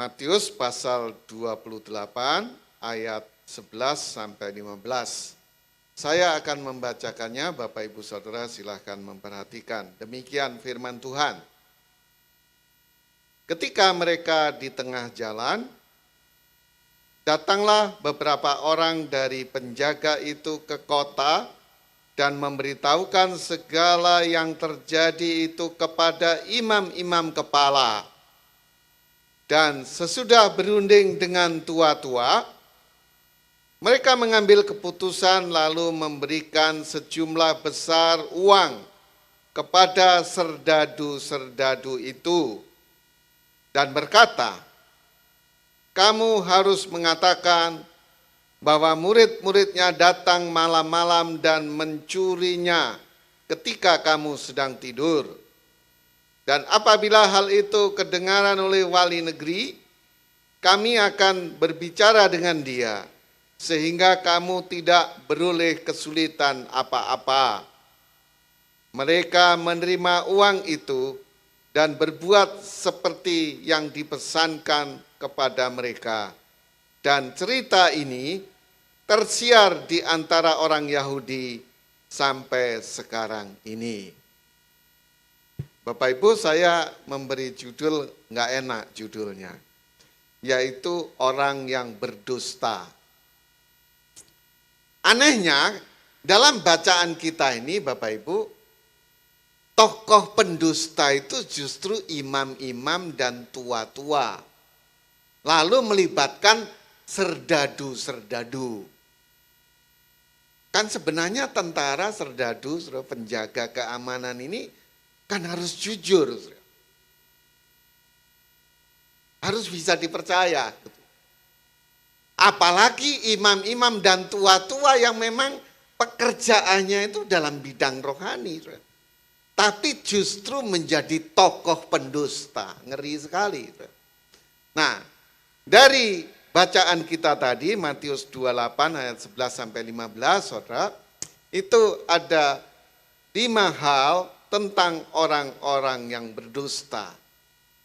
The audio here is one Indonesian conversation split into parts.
Matius pasal 28 ayat 11 sampai 15. Saya akan membacakannya, Bapak Ibu Saudara silahkan memperhatikan. Demikian firman Tuhan. Ketika mereka di tengah jalan, datanglah beberapa orang dari penjaga itu ke kota dan memberitahukan segala yang terjadi itu kepada imam-imam kepala. Dan sesudah berunding dengan tua-tua, mereka mengambil keputusan lalu memberikan sejumlah besar uang kepada serdadu-serdadu itu dan berkata, "Kamu harus mengatakan bahwa murid-muridnya datang malam-malam dan mencurinya ketika kamu sedang tidur. Dan apabila hal itu kedengaran oleh wali negeri, kami akan berbicara dengan dia, sehingga kamu tidak beroleh kesulitan apa-apa." Mereka menerima uang itu dan berbuat seperti yang dipesankan kepada mereka. Dan cerita ini tersiar di antara orang Yahudi sampai sekarang ini. Bapak Ibu, saya memberi judul, nggak enak judulnya, yaitu orang yang berdusta. Anehnya, dalam bacaan kita ini Bapak Ibu, tokoh pendusta itu justru imam-imam dan tua-tua. Lalu melibatkan serdadu-serdadu. Kan sebenarnya tentara, serdadu, penjaga keamanan ini kan harus jujur. Harus bisa dipercaya. Apalagi imam-imam dan tua-tua yang memang pekerjaannya itu dalam bidang rohani. Tapi justru menjadi tokoh pendusta. Ngeri sekali. Nah, dari bacaan kita tadi, Matius 28 ayat 11 sampai 15, saudara, itu ada 5 hal tentang orang-orang yang berdusta.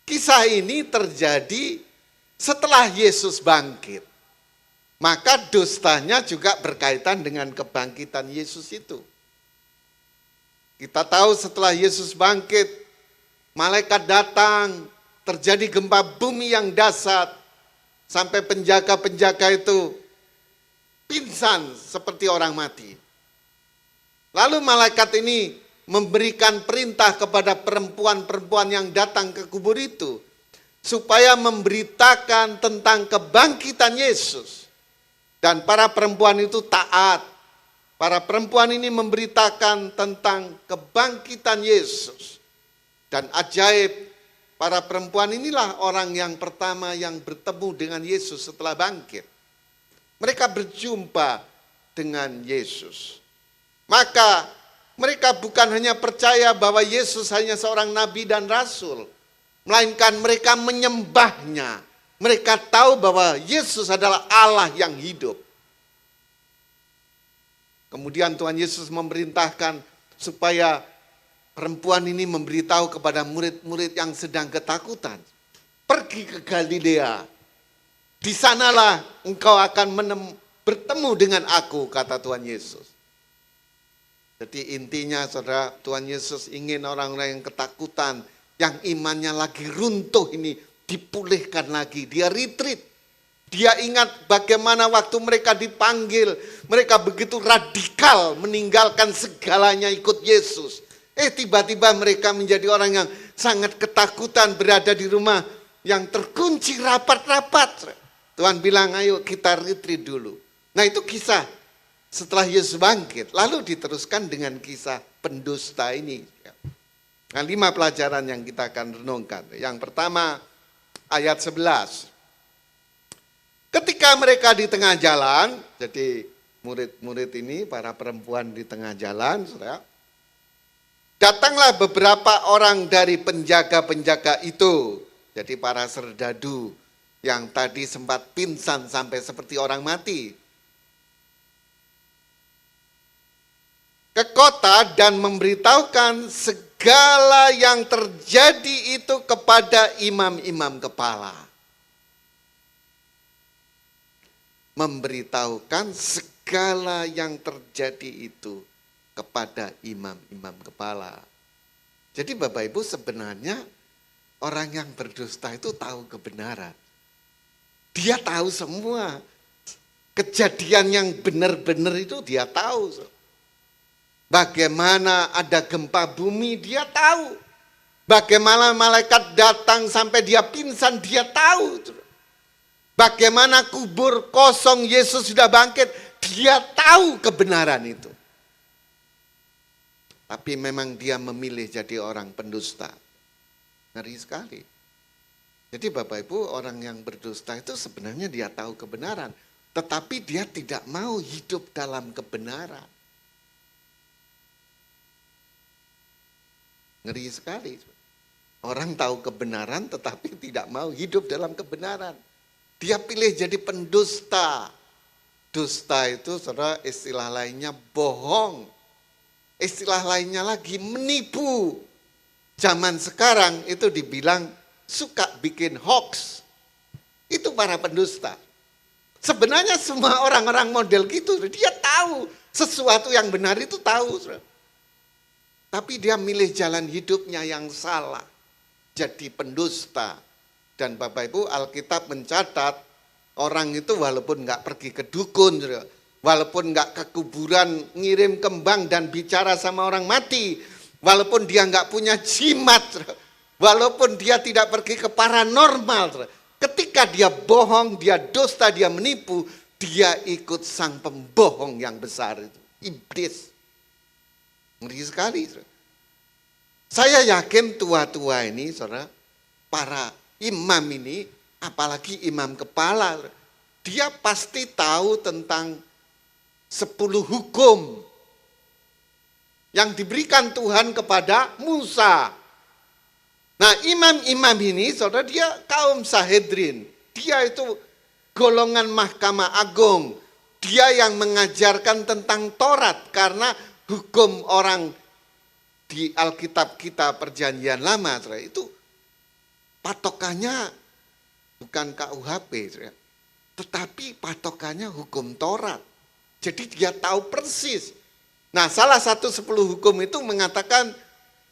Kisah ini terjadi setelah Yesus bangkit. Maka dustanya juga berkaitan dengan kebangkitan Yesus itu. Kita tahu setelah Yesus bangkit, malaikat datang, terjadi gempa bumi yang dahsyat, sampai penjaga-penjaga itu pingsan seperti orang mati. Lalu malaikat ini memberikan perintah kepada perempuan-perempuan yang datang ke kubur itu, supaya memberitakan tentang kebangkitan Yesus. Dan para perempuan itu taat. Para perempuan ini memberitakan tentang kebangkitan Yesus. Dan ajaib, para perempuan inilah orang yang pertama yang bertemu dengan Yesus setelah bangkit. Mereka berjumpa dengan Yesus. Maka mereka bukan hanya percaya bahwa Yesus hanya seorang nabi dan rasul, melainkan mereka menyembahnya. Mereka tahu bahwa Yesus adalah Allah yang hidup. Kemudian Tuhan Yesus memerintahkan supaya perempuan ini memberitahu kepada murid-murid yang sedang ketakutan, "Pergi ke Galilea, di sanalah engkau akan bertemu dengan aku," kata Tuhan Yesus. Jadi intinya saudara, Tuhan Yesus ingin orang-orang yang ketakutan, yang imannya lagi runtuh ini dipulihkan lagi. Dia retreat. Dia ingat bagaimana waktu mereka dipanggil, mereka begitu radikal meninggalkan segalanya ikut Yesus. Tiba-tiba mereka menjadi orang yang sangat ketakutan berada di rumah yang terkunci rapat-rapat. Tuhan bilang, "Ayo kita retreat dulu." Nah, itu kisah setelah Yesus bangkit, lalu diteruskan dengan kisah pendusta ini. Nah, 5 pelajaran yang kita akan renungkan. Yang pertama, ayat 11. Ketika mereka di tengah jalan, jadi murid-murid ini, para perempuan di tengah jalan, saudara, datanglah beberapa orang dari penjaga-penjaga itu, jadi para serdadu yang tadi sempat pingsan sampai seperti orang mati, ke kota dan memberitahukan segala yang terjadi itu kepada imam-imam kepala. memberitahukan segala yang terjadi itu kepada imam-imam kepala. Jadi Bapak Ibu, sebenarnya orang yang berdusta itu tahu kebenaran. Dia tahu semua. Kejadian yang benar-benar itu dia tahu. Bagaimana ada gempa bumi dia tahu. Bagaimana malaikat datang sampai dia pingsan dia tahu. Bagaimana kubur kosong Yesus sudah bangkit dia tahu kebenaran itu. Tapi memang dia memilih jadi orang pendusta. Ngeri sekali. Jadi Bapak Ibu, orang yang berdusta itu sebenarnya dia tahu kebenaran. Tetapi dia tidak mau hidup dalam kebenaran. Ngeri sekali. Orang tahu kebenaran tetapi tidak mau hidup dalam kebenaran. Dia pilih jadi pendusta. Dusta itu saudara istilah lainnya bohong. Istilah lainnya lagi menipu. Zaman sekarang itu dibilang suka bikin hoax. Itu para pendusta. Sebenarnya semua orang-orang model gitu, dia tahu sesuatu yang benar itu tahu. Tapi dia milih jalan hidupnya yang salah. Jadi pendusta. Dan Bapak Ibu, Alkitab mencatat orang itu walaupun nggak pergi ke dukun, walaupun nggak ke kuburan ngirim kembang dan bicara sama orang mati, walaupun dia nggak punya jimat, walaupun dia tidak pergi ke paranormal, ketika dia bohong, dia dusta, dia menipu, dia ikut sang pembohong yang besar itu, iblis. Ngeri sekali. Saya yakin tua-tua ini, saudara, para imam ini, apalagi imam kepala, dia pasti tahu tentang 10 hukum yang diberikan Tuhan kepada Musa. Nah, imam-imam ini, saudara, dia kaum Sanhedrin. Dia itu golongan Mahkamah Agung. Dia yang mengajarkan tentang Taurat, karena hukum orang di Alkitab kita Perjanjian Lama, saudara, itu patokannya bukan KUHP, saudara, tetapi patokannya hukum Taurat. Jadi dia tahu persis. Nah, salah satu 10 hukum itu mengatakan,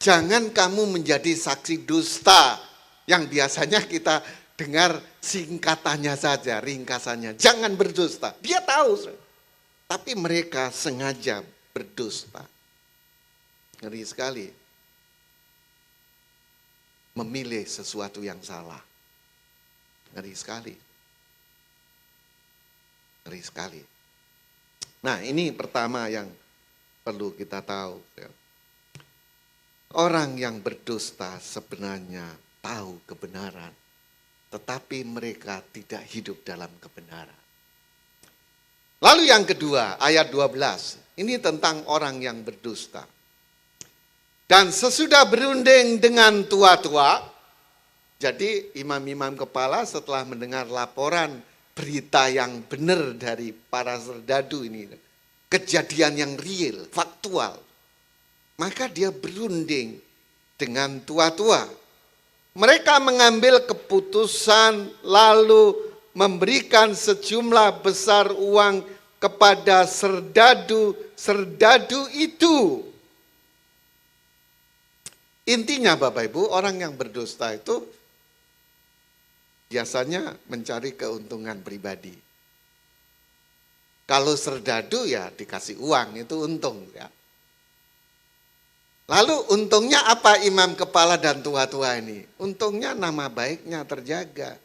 jangan kamu menjadi saksi dusta, yang biasanya kita dengar singkatannya saja, ringkasannya. Jangan berdusta. Dia tahu, tapi mereka sengaja berdusta. Ngeri sekali. Memilih sesuatu yang salah. Ngeri sekali. Ngeri sekali. Nah, ini pertama yang perlu kita tahu. Orang yang berdusta sebenarnya tahu kebenaran, tetapi mereka tidak hidup dalam kebenaran. Lalu yang kedua, ayat 12. Ini tentang orang yang berdusta. Dan sesudah berunding dengan tua-tua, jadi imam-imam kepala setelah mendengar laporan berita yang benar dari para serdadu ini, kejadian yang real, faktual, maka dia berunding dengan tua-tua. Mereka mengambil keputusan lalu memberikan sejumlah besar uang kepada serdadu itu. Intinya Bapak Ibu, orang yang berdusta itu biasanya mencari keuntungan pribadi. Kalau serdadu ya dikasih uang, itu untung ya. Lalu untungnya apa imam kepala dan tua-tua ini? Untungnya nama baiknya terjaga.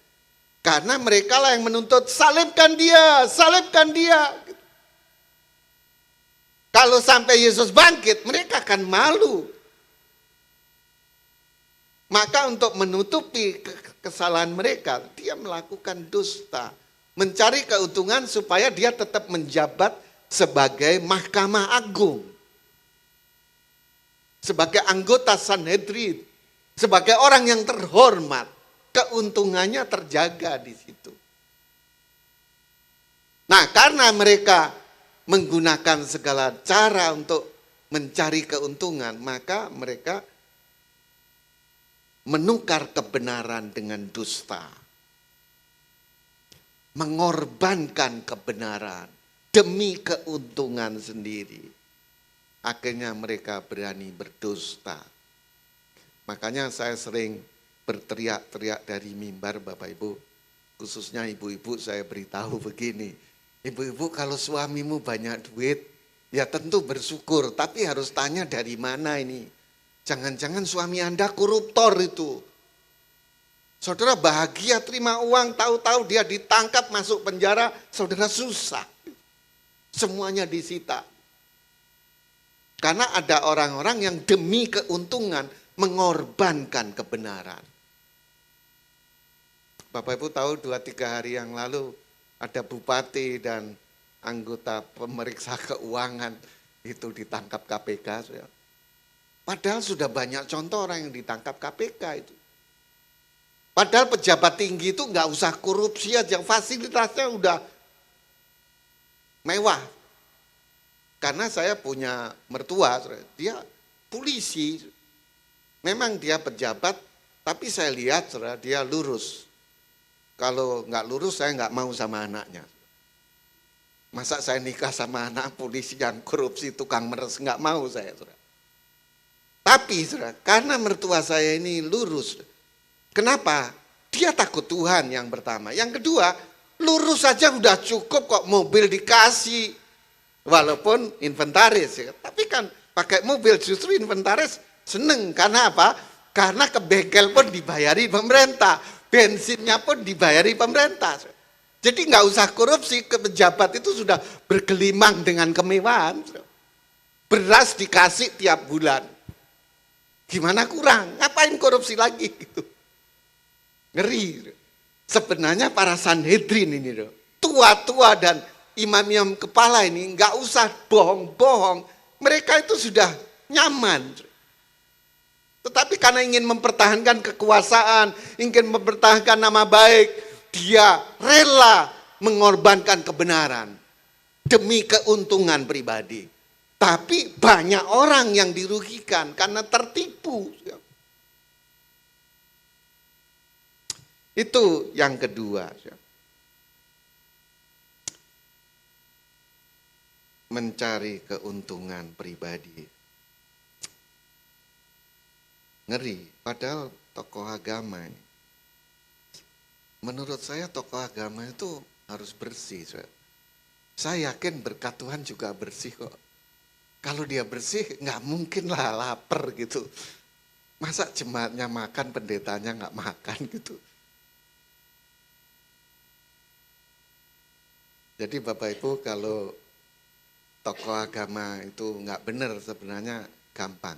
Karena mereka lah yang menuntut, salibkan dia, salibkan dia. Kalau sampai Yesus bangkit, mereka akan malu. Maka untuk menutupi kesalahan mereka, dia melakukan dusta. Mencari keuntungan supaya dia tetap menjabat sebagai Mahkamah Agung. Sebagai anggota Sanhedrin. Sebagai orang yang terhormat. Keuntungannya terjaga di situ. Nah, karena mereka menggunakan segala cara untuk mencari keuntungan, maka mereka menukar kebenaran dengan dusta. mengorbankan kebenaran demi keuntungan sendiri. Akhirnya mereka berani berdusta. Makanya saya sering berteriak-teriak dari mimbar Bapak Ibu, khususnya ibu-ibu saya beritahu begini, ibu-ibu kalau suamimu banyak duit, ya tentu bersyukur, tapi harus tanya dari mana ini. Jangan-jangan suami Anda koruptor itu. Saudara bahagia terima uang, tahu-tahu dia ditangkap masuk penjara, saudara susah. Semuanya disita. Karena ada orang-orang yang demi keuntungan mengorbankan kebenaran. Bapak Ibu tahu 2-3 hari yang lalu ada bupati dan anggota pemeriksa keuangan itu ditangkap KPK. Padahal sudah banyak contoh orang yang ditangkap KPK itu. Padahal pejabat tinggi itu nggak usah korupsi aja, fasilitasnya udah mewah. Karena saya punya mertua, dia polisi. Memang dia pejabat, tapi saya lihat dia lurus. Kalau nggak lurus saya nggak mau sama anaknya. Masa saya nikah sama anak polisi yang korupsi, tukang meres, nggak mau saya. Tapi karena mertua saya ini lurus. Kenapa? Dia takut Tuhan yang pertama. Yang kedua, lurus saja udah cukup kok, mobil dikasih. Walaupun inventaris. Tapi kan pakai mobil justru inventaris seneng. Karena apa? Karena ke bengkel pun dibayari pemerintah. Bensinnya pun dibayari pemerintah. Jadi nggak usah korupsi, ke pejabat itu sudah bergelimang dengan kemewahan. Beras dikasih tiap bulan. Gimana kurang? Ngapain korupsi lagi gitu? Ngeri. Sebenarnya para Sanhedrin ini tua-tua dan imam-imam kepala ini nggak usah bohong-bohong. Mereka itu sudah nyaman. Tetapi karena ingin mempertahankan kekuasaan, ingin mempertahankan nama baik, dia rela mengorbankan kebenaran demi keuntungan pribadi. Tapi banyak orang yang dirugikan karena tertipu. Itu yang kedua. Mencari keuntungan pribadi. Ngeri, padahal tokoh agama ini. Menurut saya tokoh agama itu harus bersih. Saya yakin berkat Tuhan juga bersih kok. Kalau dia bersih nggak mungkin lah lapar gitu. Masa jemaatnya makan, pendetanya nggak makan gitu. Jadi Bapak Ibu kalau tokoh agama itu nggak benar sebenarnya gampang.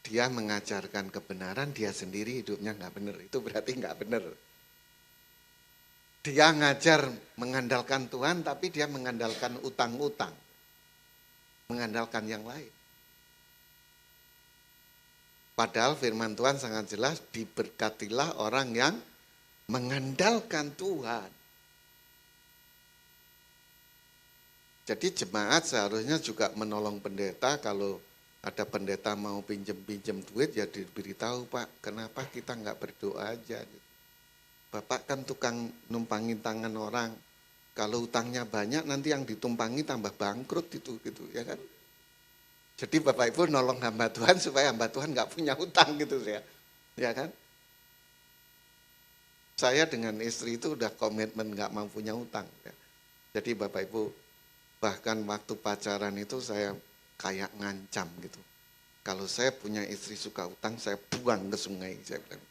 Dia mengajarkan kebenaran, dia sendiri hidupnya nggak benar. Itu berarti nggak benar. Dia ngajar mengandalkan Tuhan, tapi dia mengandalkan utang-utang. Mengandalkan yang lain. Padahal firman Tuhan sangat jelas, diberkatilah orang yang mengandalkan Tuhan. Jadi jemaat seharusnya juga menolong pendeta. Kalau ada pendeta mau pinjem duit ya diberitahu, Pak, kenapa kita nggak berdoa aja. Bapak kan tukang numpangin tangan orang. Kalau utangnya banyak nanti yang ditumpangi tambah bangkrut itu gitu ya kan. Jadi Bapak Ibu nolong hamba Tuhan supaya hamba Tuhan nggak punya utang gitu ya kan. Saya dengan istri itu udah komitmen nggak mau punya utang. Ya. Jadi Bapak Ibu bahkan waktu pacaran itu saya kayak ngancam gitu. Kalau saya punya istri suka utang, saya buang ke sungai. Saya bilang.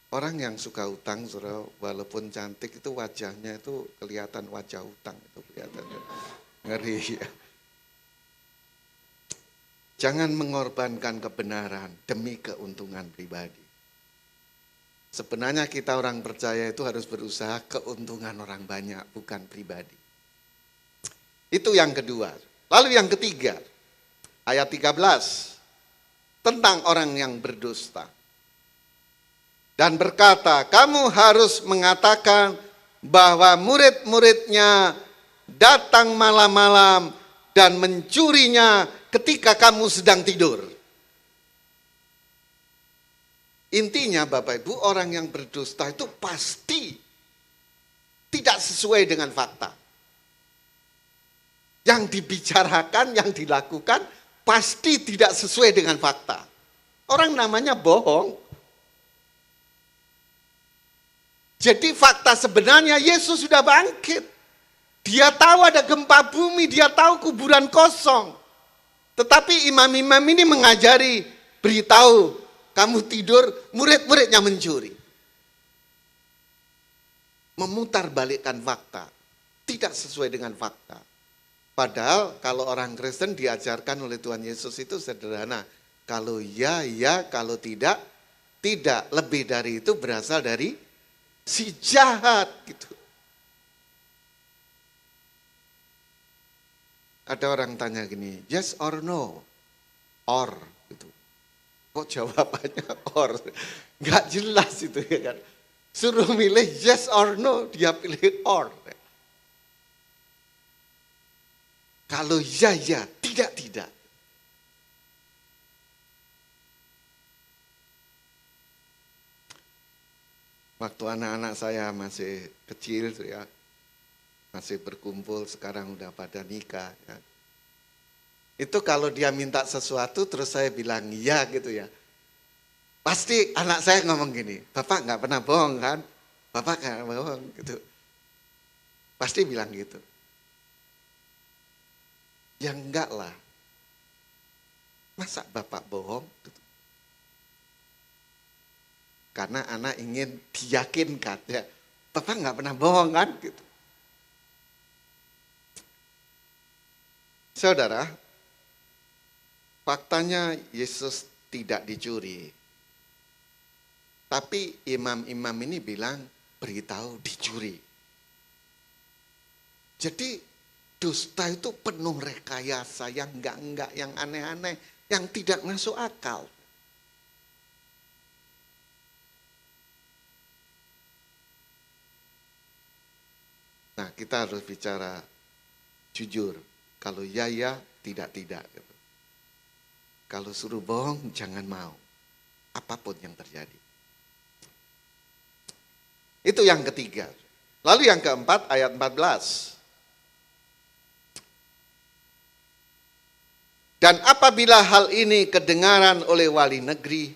Orang yang suka utang, saudara, walaupun cantik itu wajahnya itu kelihatan wajah utang. Itu kelihatannya ngeri ya. Jangan mengorbankan kebenaran demi keuntungan pribadi. Sebenarnya kita orang percaya itu harus berusaha keuntungan orang banyak, bukan pribadi. Itu yang kedua. Lalu yang ketiga, ayat 13, tentang orang yang berdusta. Dan berkata, kamu harus mengatakan bahwa murid-muridnya datang malam-malam dan mencurinya ketika kamu sedang tidur. Intinya Bapak Ibu, orang yang berdusta itu pasti tidak sesuai dengan fakta. Yang dibicarakan, yang dilakukan pasti tidak sesuai dengan fakta. Orang namanya bohong. Jadi fakta sebenarnya Yesus sudah bangkit. Dia tahu ada gempa bumi, dia tahu kuburan kosong. Tetapi imam-imam ini mengajari, beritahu, kamu tidur, murid-muridnya mencuri. Memutarbalikkan fakta, tidak sesuai dengan fakta. Padahal kalau orang Kristen diajarkan oleh Tuhan Yesus itu sederhana. Kalau ya, ya, kalau tidak, tidak. Lebih dari itu berasal dari si jahat gitu. Ada orang tanya gini, yes or no? Or gitu. Kok jawabannya or? Nggak jelas itu ya kan. Suruh milih yes or no, dia pilih or. Kalau ya, ya, tidak, tidak. Waktu anak-anak saya masih kecil ya, masih berkumpul, sekarang udah pada nikah. Ya. Itu kalau dia minta sesuatu terus saya bilang iya gitu ya. Pasti anak saya ngomong gini, Bapak nggak pernah bohong kan? Bapak nggak bohong gitu. Pasti bilang gitu. Ya enggak lah. Masa Bapak bohong? Gitu. Karena anak ingin diyakinkan ya. Bapak nggak pernah bohong kan? Gitu. Saudara, faktanya Yesus tidak dicuri. Tapi imam-imam ini bilang beritahu dicuri. Jadi dusta itu penuh rekayasa yang enggak, yang aneh-aneh, yang tidak masuk akal. Nah, kita harus bicara jujur. Kalau ya, ya, tidak, tidak. Gitu. Kalau suruh bohong, jangan mau. Apapun yang terjadi. Itu yang ketiga. Lalu yang keempat, ayat 14. Dan apabila hal ini kedengaran oleh wali negeri,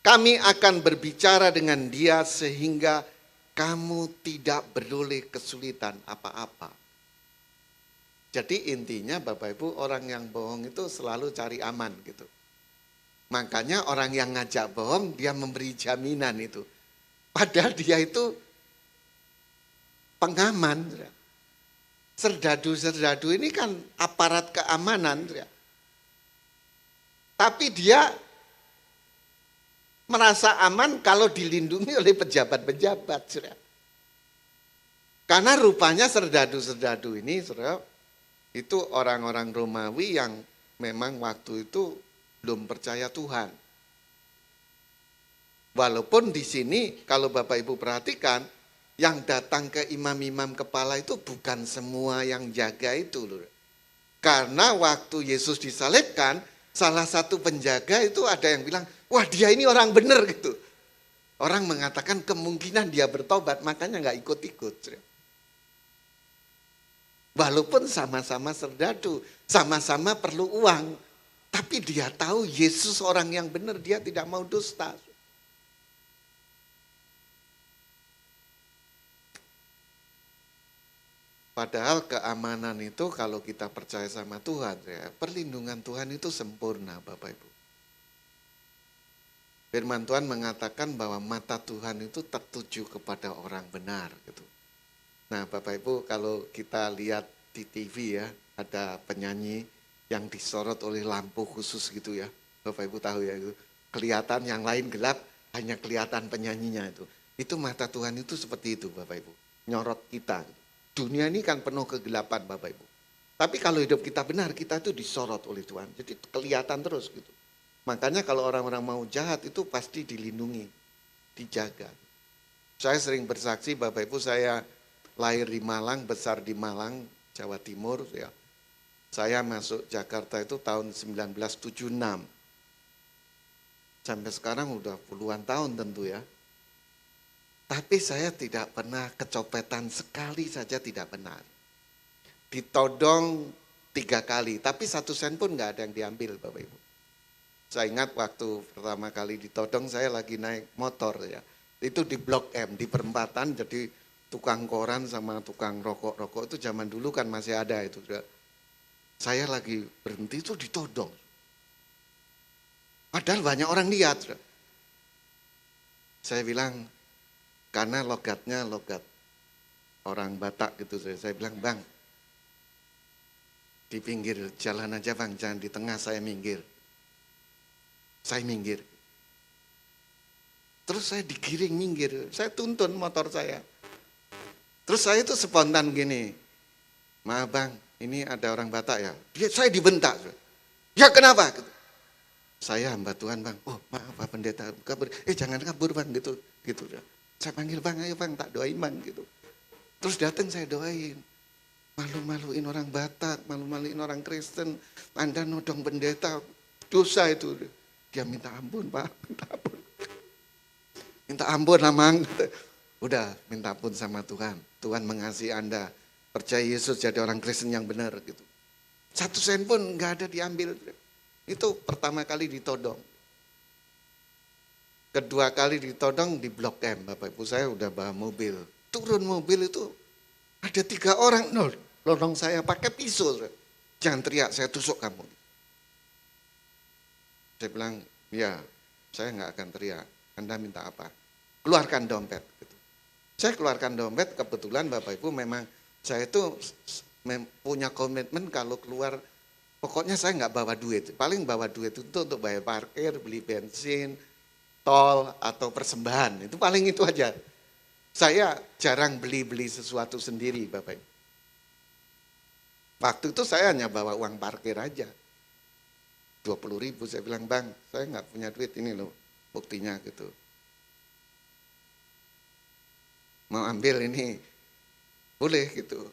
kami akan berbicara dengan dia sehingga kamu tidak beroleh kesulitan apa-apa. Jadi intinya Bapak Ibu, orang yang bohong itu selalu cari aman gitu. Makanya orang yang ngajak bohong dia memberi jaminan itu. Padahal dia itu pengaman. Serdadu-serdadu ini kan aparat keamanan. Tapi dia merasa aman kalau dilindungi oleh pejabat-pejabat. Karena rupanya serdadu-serdadu ini itu orang-orang Romawi yang memang waktu itu belum percaya Tuhan. Walaupun di sini kalau Bapak Ibu perhatikan, yang datang ke imam-imam kepala itu bukan semua yang jaga itu loh. Karena waktu Yesus disalibkan, salah satu penjaga itu ada yang bilang, wah dia ini orang benar gitu. Orang mengatakan kemungkinan dia bertobat, makanya nggak ikut-ikut. Walaupun sama-sama serdadu, sama-sama perlu uang. Tapi dia tahu Yesus orang yang benar, dia tidak mau dusta. Padahal keamanan itu kalau kita percaya sama Tuhan, ya, perlindungan Tuhan itu sempurna Bapak Ibu. Firman Tuhan mengatakan bahwa mata Tuhan itu tertuju kepada orang benar gitu. Nah Bapak Ibu, kalau kita lihat di TV ya, ada penyanyi yang disorot oleh lampu khusus gitu ya. Bapak Ibu tahu ya, itu kelihatan yang lain gelap, hanya kelihatan penyanyinya itu. Itu mata Tuhan itu seperti itu Bapak Ibu, nyorot kita. Dunia ini kan penuh kegelapan Bapak Ibu. Tapi kalau hidup kita benar, kita itu disorot oleh Tuhan. Jadi kelihatan terus gitu. Makanya kalau orang-orang mau jahat itu pasti dilindungi, dijaga. Saya sering bersaksi Bapak Ibu, saya lahir di Malang, besar di Malang, Jawa Timur. Ya. Saya masuk Jakarta itu tahun 1976. Sampai sekarang udah puluhan tahun tentu ya. Tapi saya tidak pernah kecopetan sekali saja, tidak benar. Ditodong 3 kali, tapi 1 sen pun nggak ada yang diambil Bapak Ibu. Saya ingat waktu pertama kali ditodong saya lagi naik motor ya. Itu di Blok M, di perempatan, jadi tukang koran sama tukang rokok itu zaman dulu kan masih ada itu. Saya lagi berhenti itu ditodong. Padahal banyak orang lihat. Saya bilang, karena logatnya logat orang Batak gitu. Saya bilang, Bang, di pinggir jalan aja Bang, jangan di tengah, saya minggir. Saya minggir. Terus saya digiring minggir, saya tuntun motor saya. Terus saya itu spontan gini, maaf Bang, ini ada orang Batak ya. Saya dibentak. Ya kenapa? Saya hamba Tuhan Bang. Oh maaf Pak Pendeta, kabur. Jangan kabur Bang gitu. Saya panggil Bang, ayo Bang tak doain Bang gitu. Terus datang saya doain. Malu-maluin orang Batak, malu-maluin orang Kristen. Anda nodong pendeta, dosa itu. Dia minta ampun Pak, minta ampun. Minta ampun Amang. Udah minta ampun sama Tuhan. Tuhan mengasihi Anda. Percaya Yesus jadi orang Kristen yang benar gitu. 1 sen pun nggak ada diambil. Itu pertama kali ditodong. Kedua kali ditodong di Blok M. Bapak Ibu saya udah bawa mobil. Turun mobil itu ada 3 orang. Lorong saya pakai pisau. Jangan teriak, saya tusuk kamu. Saya bilang, ya saya nggak akan teriak. Anda minta apa? Keluarkan dompet. Gitu. Saya keluarkan dompet, kebetulan Bapak Ibu memang saya itu punya komitmen kalau keluar, pokoknya saya nggak bawa duit. Paling bawa duit itu untuk bayar parkir, beli bensin, tol, atau persembahan. Itu paling itu aja. Saya jarang beli-beli sesuatu sendiri Bapak Ibu. Waktu itu saya hanya bawa uang parkir aja. 20.000 saya bilang, Bang saya nggak punya duit, ini loh buktinya gitu. Mau ambil ini, boleh gitu.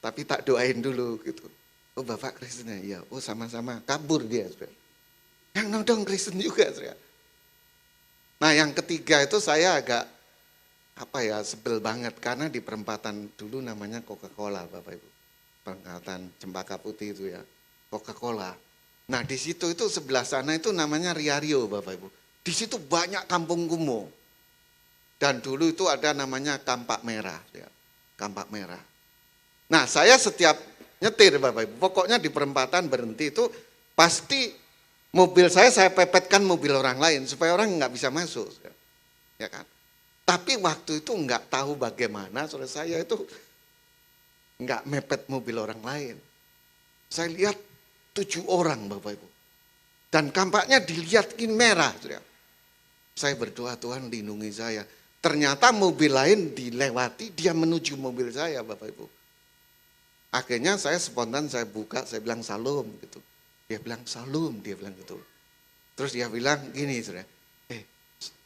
Tapi tak doain dulu gitu. Oh Bapak Kristen ya? Iya. Oh sama-sama, kabur dia. Yang nodong Kristen juga. Nah yang ketiga itu saya agak sebel banget. Karena di perempatan dulu namanya Coca-Cola Bapak Ibu. Perempatan Cempaka Putih itu ya, Coca-Cola. Nah di situ itu sebelah sana itu namanya Riario Bapak Ibu. Di situ banyak kampung kumuh. Dan dulu itu ada namanya Kampak Merah. Ya. Kampak Merah. Nah saya setiap nyetir Bapak Ibu, pokoknya di perempatan berhenti itu pasti mobil saya pepetkan mobil orang lain supaya orang nggak bisa masuk. Ya kan? Tapi waktu itu nggak tahu bagaimana, saudara saya itu nggak mepet mobil orang lain. Saya lihat 7 orang Bapak Ibu. Dan kampaknya dilihatin merah. Saudara. Saya berdoa Tuhan lindungi saya. Ternyata mobil lain dilewati, dia menuju mobil saya Bapak Ibu. Akhirnya saya spontan saya buka, saya bilang salam gitu. Dia bilang salam, dia bilang gitu. Terus dia bilang gini saudara,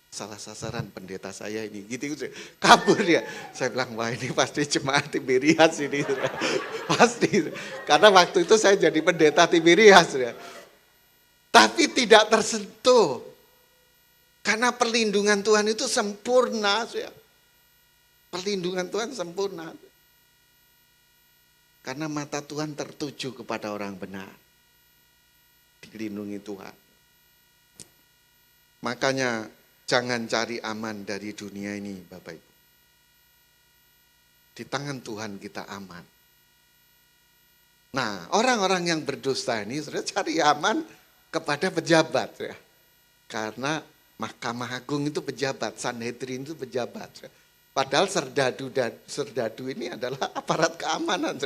salah sasaran pendeta saya ini, gitu. Kabur dia. Saya bilang wah ini pasti jemaat Tiberias ini saudara. Pasti. Karena waktu itu saya jadi pendeta Tiberias saudara. Tapi tidak tersentuh. Karena perlindungan Tuhan itu sempurna. Perlindungan Tuhan sempurna. Karena mata Tuhan tertuju kepada orang benar. Dilindungi Tuhan. Makanya jangan cari aman dari dunia ini Bapak Ibu. Di tangan Tuhan kita aman. Nah orang-orang yang berdusta ini sudah cari aman kepada pejabat. Ya. Karena Mahkamah Agung itu pejabat, Sanhedrin itu pejabat. Padahal serdadu ini adalah aparat keamanan.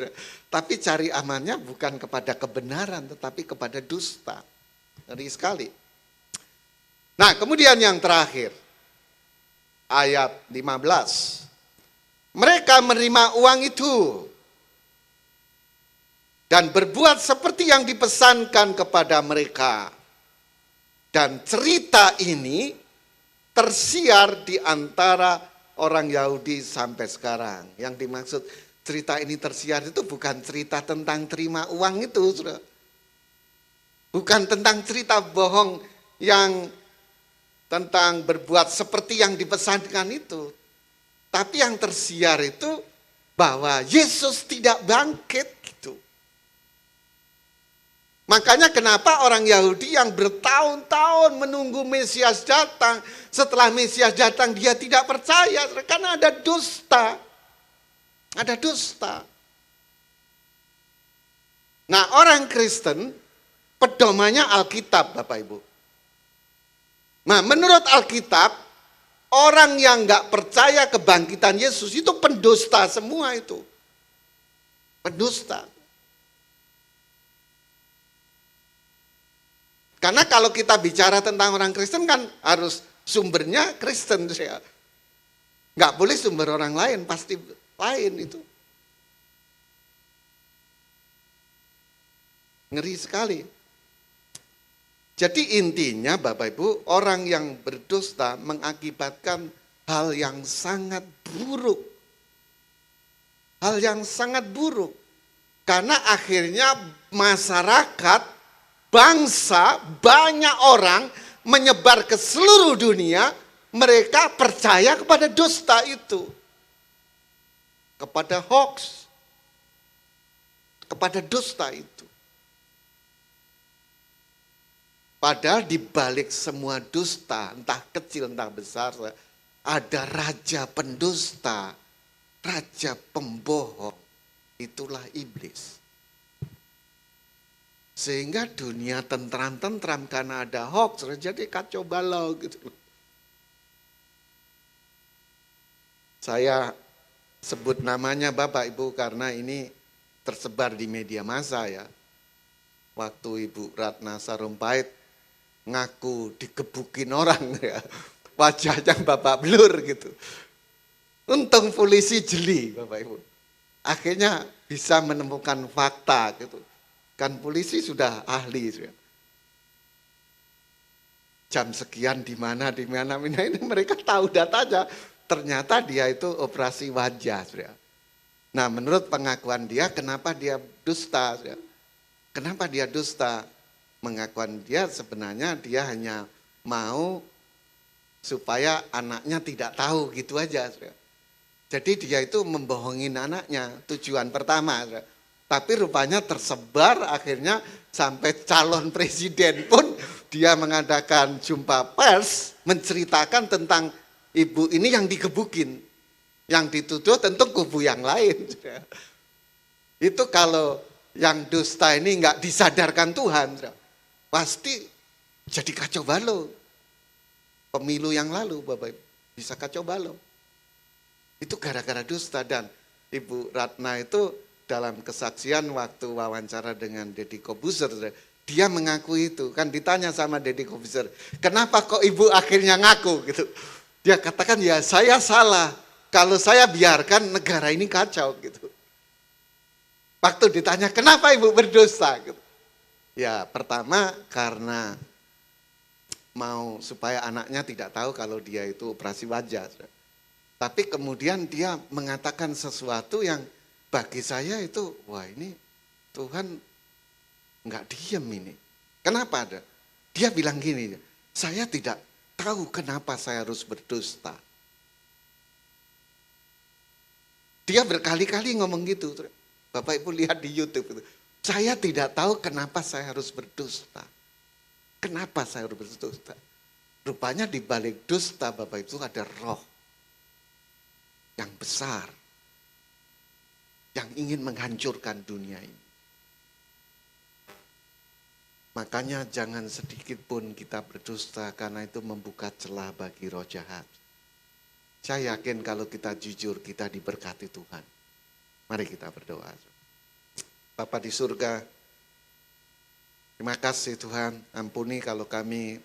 Tapi cari amannya bukan kepada kebenaran, tetapi kepada dusta. Ngeri sekali. Nah kemudian yang terakhir, ayat 15. Mereka menerima uang itu dan berbuat seperti yang dipesankan kepada mereka. Dan cerita ini tersiar di antara orang Yahudi sampai sekarang. Yang dimaksud cerita ini tersiar itu bukan cerita tentang terima uang itu. Bukan tentang cerita bohong yang tentang berbuat seperti yang dipesankan itu. Tapi yang tersiar itu bahwa Yesus tidak bangkit gitu. Makanya kenapa orang Yahudi yang bertahun-tahun menunggu Mesias datang, setelah Mesias datang dia tidak percaya karena ada dusta. Ada dusta. Nah, orang Kristen pedomannya Alkitab, Bapak Ibu. Nah, menurut Alkitab, orang yang nggak percaya kebangkitan Yesus itu pendusta semua itu. Pendusta. Karena kalau kita bicara tentang orang Kristen kan harus sumbernya Kristen. Nggak boleh sumber orang lain, pasti lain itu. Ngeri sekali. Jadi intinya Bapak Ibu, orang yang berdusta mengakibatkan hal yang sangat buruk. Hal yang sangat buruk. Karena akhirnya masyarakat, bangsa, banyak orang menyebar ke seluruh dunia, mereka percaya kepada dusta itu. Kepada hoax. Kepada dusta itu. Padahal di balik semua dusta, entah kecil entah besar, ada raja pendusta, raja pembohong, itulah iblis. Sehingga dunia tentram-tentram karena ada hoax, jadi kacau balau gitu. Saya sebut namanya Bapak Ibu karena ini tersebar di media massa ya. Waktu Ibu Ratna Sarumpait ngaku digebukin orang ya, wajahnya babak belur gitu. Untung polisi jeli Bapak Ibu, akhirnya bisa menemukan fakta gitu. Kan polisi sudah ahli ya. Jam sekian di mana ini mereka tahu datanya. Ternyata dia itu operasi wajah ya. Nah menurut pengakuan dia, kenapa dia dusta ya? Kenapa dia dusta? Pengakuan dia sebenarnya dia hanya mau supaya anaknya tidak tahu gitu aja. Jadi dia itu membohongin anaknya, tujuan pertama. Tapi rupanya tersebar akhirnya sampai calon presiden pun dia mengadakan jumpa pers menceritakan tentang ibu ini yang digebukin. Yang dituduh tentu kubu yang lain. Itu kalau yang dusta ini enggak disadarkan Tuhan, pasti jadi kacau balau. Pemilu yang lalu Bapak Ibu, bisa kacau balau. Itu gara-gara dusta. Dan Ibu Ratna itu dalam kesaksian waktu wawancara dengan Deddy Kobuser, dia mengakui itu. Kan ditanya sama Deddy Kobuser, kenapa kok Ibu akhirnya ngaku gitu. Dia katakan ya saya salah, kalau saya biarkan negara ini kacau gitu. Waktu ditanya kenapa Ibu berdosa gitu. Ya pertama karena mau supaya anaknya tidak tahu kalau dia itu operasi wajah. Tapi kemudian dia mengatakan sesuatu yang bagi saya itu, wah ini Tuhan nggak diem ini. Kenapa ada? Dia bilang gini, saya tidak tahu kenapa saya harus berdusta. Dia berkali-kali ngomong gitu. Bapak Ibu lihat di YouTube itu. Saya tidak tahu kenapa saya harus berdusta. Kenapa saya harus berdusta? Rupanya di balik dusta Bapak Ibu ada roh yang besar. Yang ingin menghancurkan dunia ini. Makanya jangan sedikit pun kita berdusta karena itu membuka celah bagi roh jahat. Saya yakin kalau kita jujur kita diberkati Tuhan. Mari kita berdoa. Bapa di surga, terima kasih Tuhan, ampuni kalau kami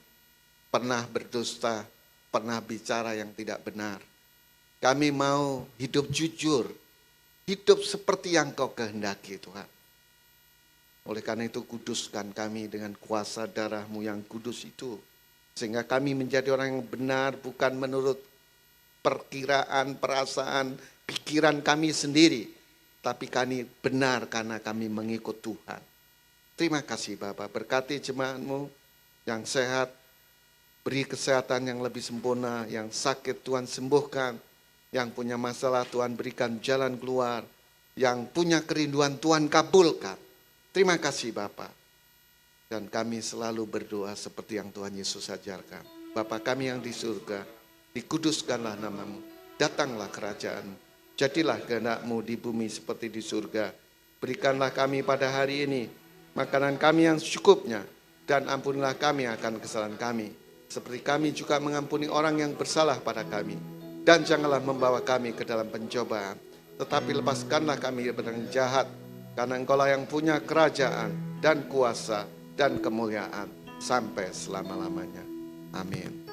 pernah berdusta, pernah bicara yang tidak benar. Kami mau hidup jujur, hidup seperti yang Kau kehendaki Tuhan. Oleh karena itu kuduskan kami dengan kuasa darah-Mu yang kudus itu. Sehingga kami menjadi orang yang benar bukan menurut perkiraan, perasaan, pikiran kami sendiri. Tapi kami benar karena kami mengikut Tuhan. Terima kasih Bapak, berkati jemaat-Mu yang sehat, Beri kesehatan yang lebih sempurna, yang sakit Tuhan sembuhkan, yang punya masalah Tuhan berikan jalan keluar, yang punya kerinduan Tuhan kabulkan. Terima kasih Bapa. Dan kami selalu berdoa seperti yang Tuhan Yesus ajarkan. Bapa kami yang di surga, dikuduskanlah namamu, datanglah kerajaan-Mu, jadilah kehendak-Mu di bumi seperti di surga. Berikanlah kami pada hari ini makanan kami yang secukupnya, dan ampunilah kami akan kesalahan kami, seperti kami juga mengampuni orang yang bersalah pada kami. Dan janganlah membawa kami ke dalam pencobaan, tetapi lepaskanlah kami dari yang jahat, karena Engkaulah yang punya kerajaan dan kuasa dan kemuliaan sampai selama-lamanya. Amin.